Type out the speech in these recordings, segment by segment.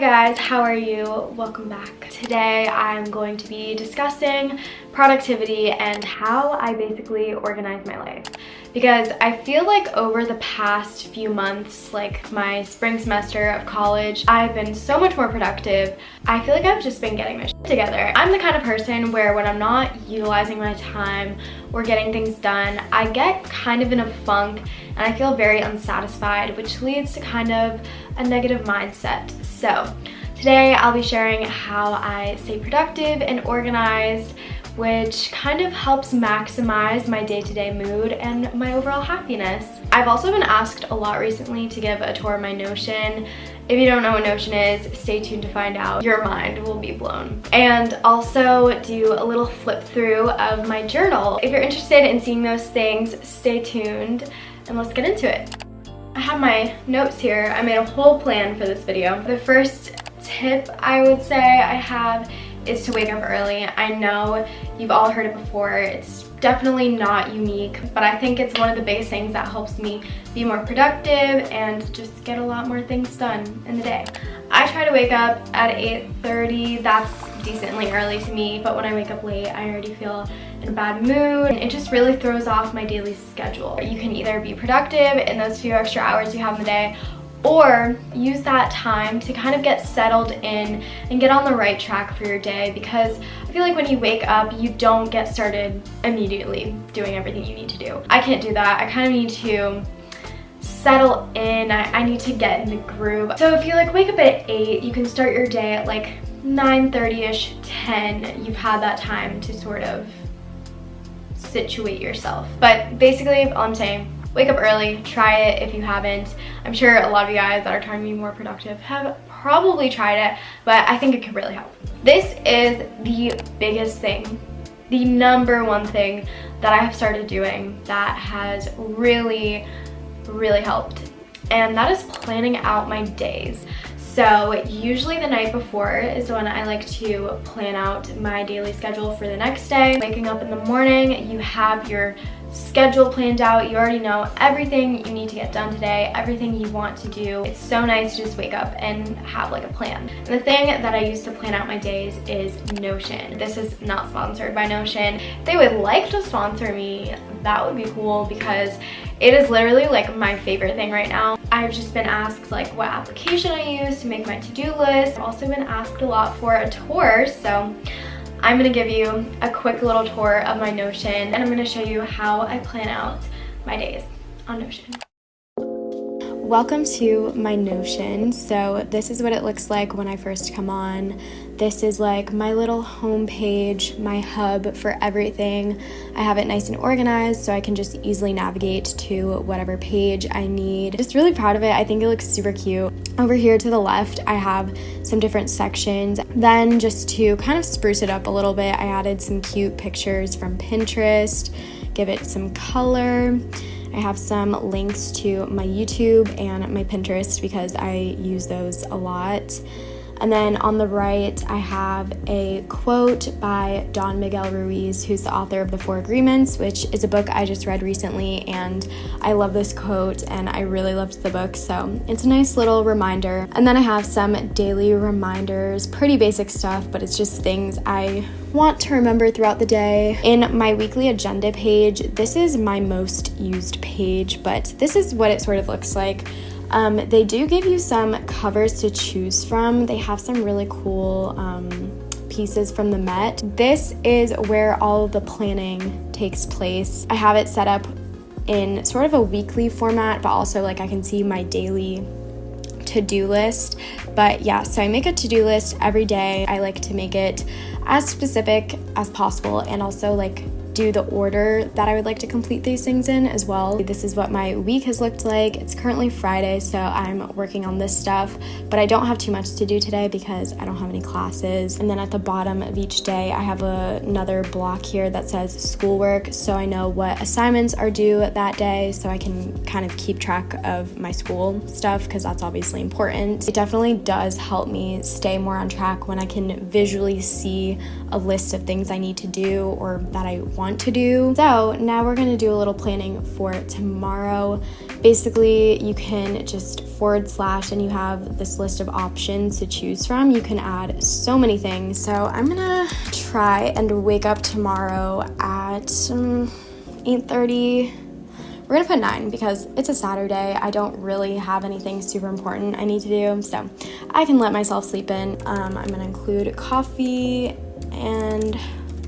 guys, how are you? Welcome back. Today I'm going to be discussing productivity and how I basically organize my life. Because I feel like over the past few months, like my spring semester of college, I've been so much more productive. I feel like I've just been getting my shit together. I'm the kind of person where when I'm not utilizing my time or getting things done, I get kind of in a funk and I feel very unsatisfied, which leads to kind of a negative mindset. So today I'll be sharing how I stay productive and organized, which kind of helps maximize my day-to-day mood and my overall happiness. I've also been asked a lot recently to give a tour of my Notion. If you don't know what Notion is, stay tuned to find out. Your mind will be blown. And also do a little flip through of my journal. If you're interested in seeing those things, stay tuned and let's get into it. I have my notes here. I made a whole plan for this video. The first tip I would say I have is to wake up early. I know you've all heard it before. It's definitely not unique, but I think it's one of the biggest things that helps me be more productive and just get a lot more things done in the day. I try to wake up at 8:30. That's decently early to me, but when I wake up late, I already feel in a bad mood, and it just really throws off my daily schedule. You can either be productive in those few extra hours you have in the day, or use that time to kind of get settled in and get on the right track for your day, because I feel like when you wake up, you don't get started immediately doing everything you need to do. I can't do that. I kind of need to settle in. I need to get in the groove. So if you wake up at 8, you can start your day at 9:30ish, 10. You've had that time to sort of situate yourself. But basically, all I'm saying, wake up early, try it if you haven't. I'm sure a lot of you guys that are trying to be more productive have probably tried it, but I think it could really help. This is the biggest thing, the number one thing that I have started doing that has really helped, and that is planning out my days. So usually the night before is when I like to plan out my daily schedule for the next day. Waking up in the morning, you have your schedule planned out. You already know everything you need to get done today, everything you want to do. It's so nice to just wake up and have a plan. And the thing that I use to plan out my days is Notion. This is not sponsored by Notion. If they would like to sponsor me, that would be cool, because it is literally my favorite thing right now. I've just been asked what application I use to make my to-do list. I've also been asked a lot for a tour, so I'm gonna give you a quick little tour of my Notion, and I'm gonna show you how I plan out my days on Notion. Welcome to my Notion. So this is what it looks like when I first come on. This is my little home page, my hub for everything. I have it nice and organized so I can just easily navigate to whatever page I need. Just really proud of it. I think it looks super cute. Over here to the left, I have some different sections. Then just to kind of spruce it up a little bit, I added some cute pictures from Pinterest, give it some color. I have some links to my YouTube and my Pinterest because I use those a lot. And then on the right, I have a quote by Don Miguel Ruiz, who's the author of The 4 Agreements, which is a book I just read recently, and I love this quote and I really loved the book, so it's a nice little reminder. And then I have some daily reminders, pretty basic stuff, but it's just things I want to remember throughout the day. In my weekly agenda page, this is my most used page, but this is what it sort of looks like. They do give you some covers to choose from. They have some really cool pieces from the Met. This is where all of the planning takes place. I have it set up in sort of a weekly format, but also I can see my daily to-do list. But yeah, so I make a to-do list every day. I like to make it as specific as possible and also do the order that I would like to complete these things in as well. This is what my week has looked like. It's currently Friday, so I'm working on this stuff, but I don't have too much to do today because I don't have any classes. And then at the bottom of each day, I have another block here that says schoolwork, so I know what assignments are due that day, so I can kind of keep track of my school stuff because that's obviously important. It definitely does help me stay more on track when I can visually see a list of things I need to do or that I want to do. So now we're gonna do a little planning for tomorrow. basically you can just / and you have this list of options to choose from. You can add so many things. So I'm gonna try and wake up tomorrow at 8:30. We're gonna put 9 because it's a Saturday. I don't really have anything super important I need to do, so I can let myself sleep in. I'm gonna include coffee and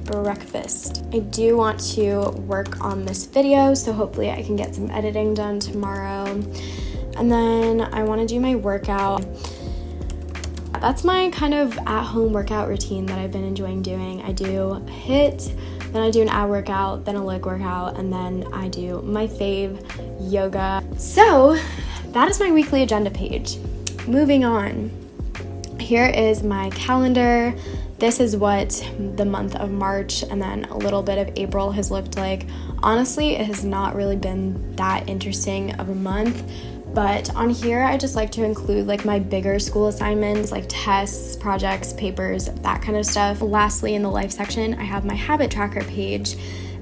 breakfast. I do want to work on this video, so hopefully I can get some editing done tomorrow. And then I want to do my workout. That's my kind of at-home workout routine that I've been enjoying doing. I do HIIT, then I do an ab workout, then a leg workout, and then I do my fave yoga. So that is my weekly agenda page. Moving on. Here is my calendar. This is what the month of March and then a little bit of April has looked like. Honestly, it has not really been that interesting of a month, but on here I just like to include like my bigger school assignments, like tests, projects, papers, that kind of stuff. Lastly, in the life section, I have my habit tracker page.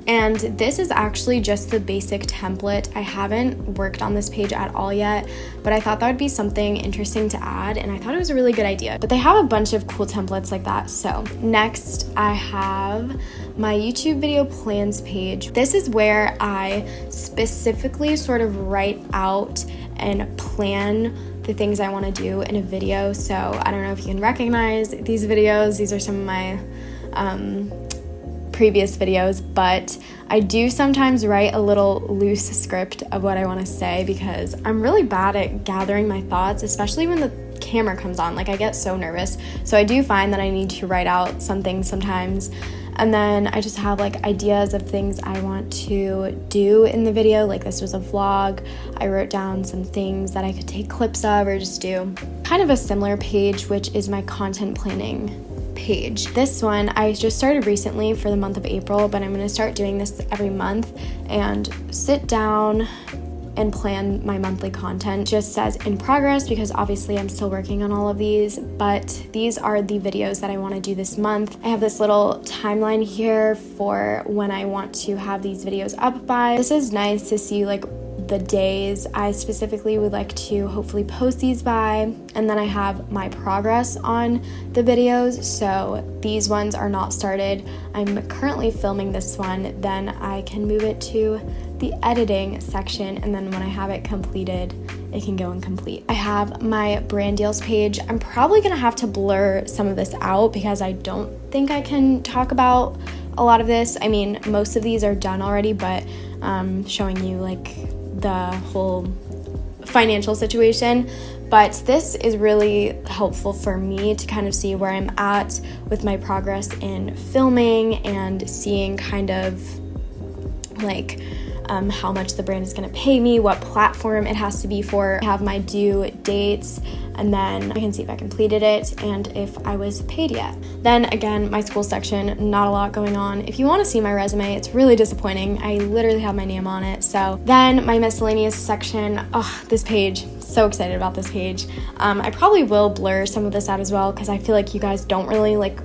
And this is actually just the basic template. I haven't worked on this page at all yet, but I thought that would be something interesting to add, and I thought it was a really good idea. But they have a bunch of cool templates like that. So next I have my YouTube video plans page. This is where I specifically sort of write out and plan the things I want to do in a video. So I don't know if you can recognize these videos. These are some of my previous videos, but I do sometimes write a little loose script of what I want to say because I'm really bad at gathering my thoughts, especially when the camera comes on. Like, I get so nervous. So I do find that I need to write out some things sometimes. And then I just have like ideas of things I want to do in the video. Like, this was a vlog. I wrote down some things that I could take clips of or just do. Kind of a similar page, which is my content planning page. This one I just started recently for the month of April, but I'm going to start doing this every month and sit down and plan my monthly content. It just says in progress because obviously I'm still working on all of these, but these are the videos that I want to do this month. I have this little timeline here for when I want to have these videos up by. This is nice to see like the days I specifically would like to hopefully post these by, and then I have my progress on the videos. So these ones are not started. I'm currently filming this one, then I can move it to the editing section, and then when I have it completed, it can go and complete. I have my brand deals page. I'm probably gonna have to blur some of this out because I don't think I can talk about a lot of this. I mean, most of these are done already, but showing you like the whole financial situation. But this is really helpful for me to kind of see where I'm at with my progress in filming and seeing kind of like how much the brand is going to pay me, what platform it has to be for. I have my due dates, and then I can see if I completed it and if I was paid yet. Then again, my school section, not a lot going on. If you want to see my resume, it's really disappointing. I literally have my name on it. So then my miscellaneous section, this page, so excited about this page. I probably will blur some of this out as well because I feel like you guys don't really like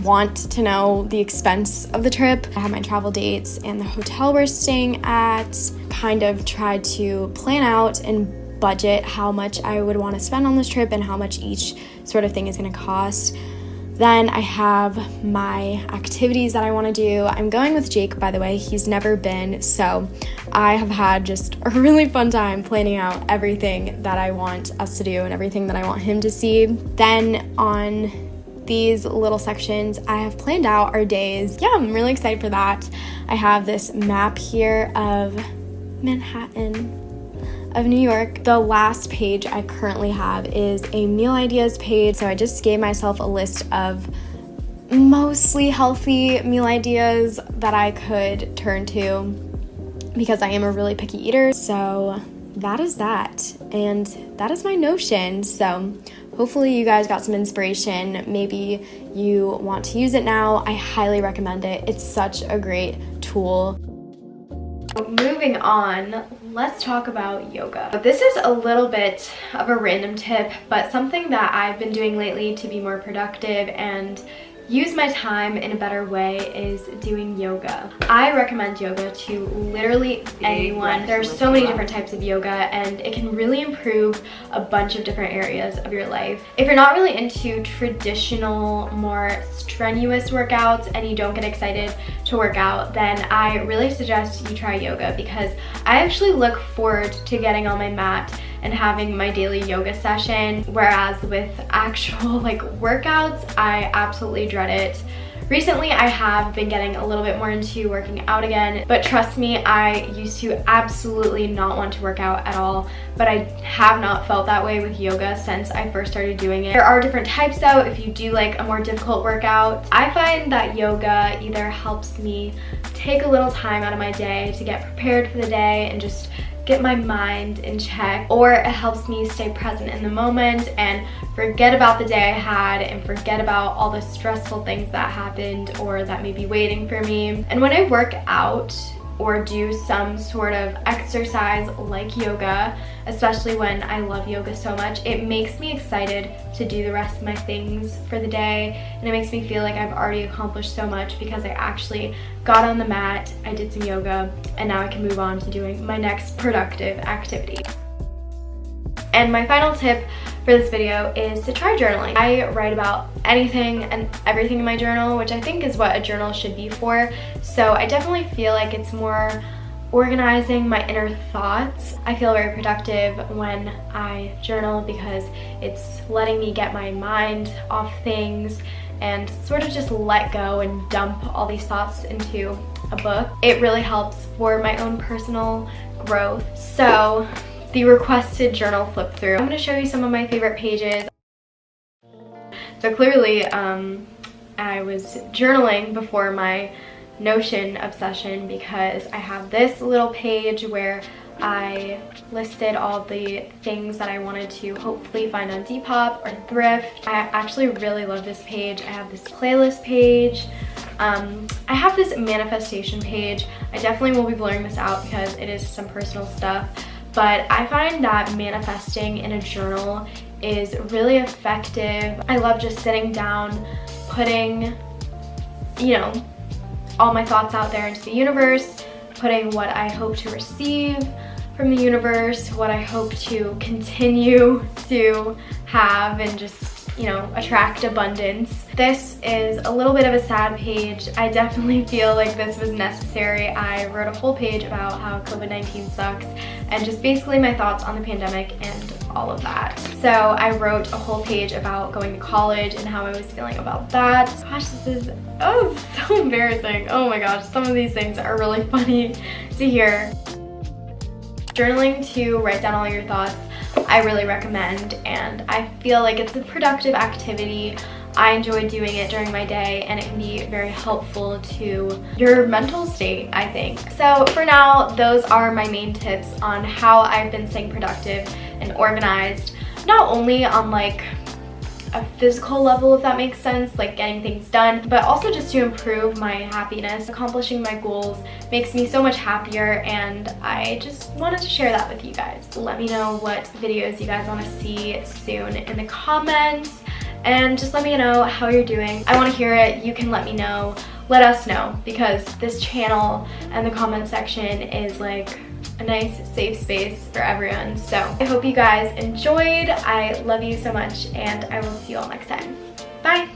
want to know the expense of the trip. I have my travel dates and the hotel we're staying at. Kind of tried to plan out and budget how much I would want to spend on this trip and how much each sort of thing is going to cost. Then I have my activities that I want to do. I'm going with Jake, by the way. He's never been, so I have had just a really fun time planning out everything that I want us to do and everything that I want him to see. Then on these little sections, I have planned out our days. Yeah, I'm really excited for that. I have this map here of Manhattan, of New York. The last page I currently have is a meal ideas page. So I just gave myself a list of mostly healthy meal ideas that I could turn to because I am a really picky eater. So that is that. And that is my Notion. So hopefully you guys got some inspiration. Maybe you want to use it now. I highly recommend it. It's such a great tool. Moving on, let's talk about yoga. This is a little bit of a random tip, but something that I've been doing lately to be more productive and use my time in a better way is doing yoga. I recommend yoga to literally anyone. There are so many different types of yoga and it can really improve a bunch of different areas of your life. If you're not really into traditional, more strenuous workouts and you don't get excited to work out, then I really suggest you try yoga, because I actually look forward to getting on my mat and having my daily yoga session, whereas with actual workouts, I absolutely dread it. Recently, I have been getting a little bit more into working out again, but trust me, I used to absolutely not want to work out at all, but I have not felt that way with yoga since I first started doing it. There are different types though. If you do like a more difficult workout, I find that yoga either helps me take a little time out of my day to get prepared for the day and just get my mind in check, or it helps me stay present in the moment and forget about the day I had and forget about all the stressful things that happened or that may be waiting for me. And when I work out or do some sort of exercise like yoga, especially when I love yoga so much, it makes me excited to do the rest of my things for the day, and it makes me feel like I've already accomplished so much because I actually got on the mat, I did some yoga, and now I can move on to doing my next productive activity. And my final tip for this video is to try journaling. I write about anything and everything in my journal, which I think is what a journal should be for. So I definitely feel like it's more organizing my inner thoughts. I feel very productive when I journal because it's letting me get my mind off things and sort of just let go and dump all these thoughts into a book. It really helps for my own personal growth. So the requested journal flip through, I'm going to show you some of my favorite pages. So clearly I was journaling before my Notion obsession because I have this little page where I listed all the things that I wanted to hopefully find on Depop or thrift. I actually really love this page. I have this playlist page. I have this manifestation page. I definitely will be blurring this out because it is some personal stuff. But I find that manifesting in a journal is really effective. I love just sitting down, putting, all my thoughts out there into the universe, putting what I hope to receive from the universe, what I hope to continue to have, and just attract abundance. This is a little bit of a sad page. I definitely feel like this was necessary. I wrote a whole page about how COVID-19 sucks and just basically my thoughts on the pandemic and all of that. So I wrote a whole page about going to college and how I was feeling about that. Gosh, this is so embarrassing. Oh my gosh, some of these things are really funny to hear. Journaling to write down all your thoughts, I really recommend, and I feel like it's a productive activity. I enjoy doing it during my day and it can be very helpful to your mental state, I think. So for now, those are my main tips on how I've been staying productive and organized, not only on a physical level, if that makes sense, like getting things done, but also just to improve my happiness. Accomplishing my goals makes me so much happier, and I just wanted to share that with you guys. Let me know what videos you guys want to see soon in the comments, and just let me know how you're doing. I want to hear it. You can let me know. Let us know, because this channel and the comment section is like a nice safe space for everyone. So I hope you guys enjoyed. I love you so much, and I will see you all next time. Bye!